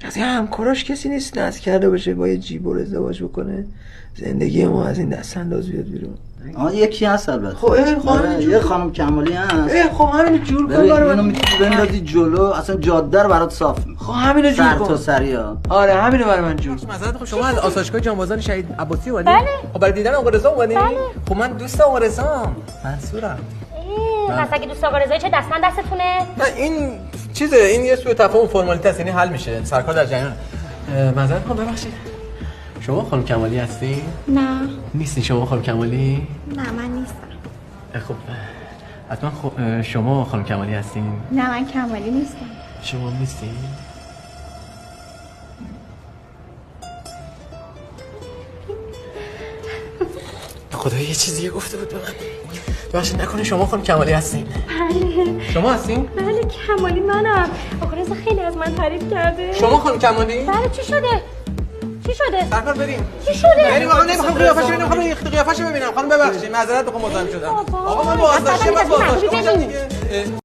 از این همکاراش کسی نیست نصب کرده باشه با یه جیبور ازدواج بکنه زندگی ما از این دست انداز بیاد بیرون. یکی هست البته. خب یه خانم کمالی هست. خب همین جور کن برام. اینو میتونی بندازی جلو، اصلا جاده رو برات صاف می‌کنه. خب همینو جور کن. سر تا سریا. آره همینو برای من جور. معذرت خب شما از آسایشگاه جانبازان شهید عباسی اومدید؟ بله. خب برای دیدن آقا رضا اومدید؟ بله. خب من دوست آقا رضام. منصورم. پس اگه دوست آقا رضایی چه دستمن دستتونه؟ نه این چیزه، این یه سوء تفاهم فرمالیته است، یعنی حل میشه. سرکار در جریان. معذرت می‌خوام ببخشید. شما خانم کمالی هستی؟ نه. نیستی شما خانم کمالی؟ نه من نیستم. خب حتما شما خانم کمالی هستین؟ نه من کمالی نیستم. شما نیستی؟ خدا یه چیزی گفته بود به من. ببخشید نکنه شما خانم کمالی هستین؟ بله. شما هستین؟ بله کمالی منم. آقا رضا خیلی از من تعریف کرده. شما خانم کمالی؟ بله چی شده؟ چی شده؟ سرکار بریم. چی شده؟ بریم آقا نمیخوام قیافش ببینم، میخوام قیافش ببینم. خانم ببخشید معذرت میخوام مزاحم شدم. آقا من بازداشته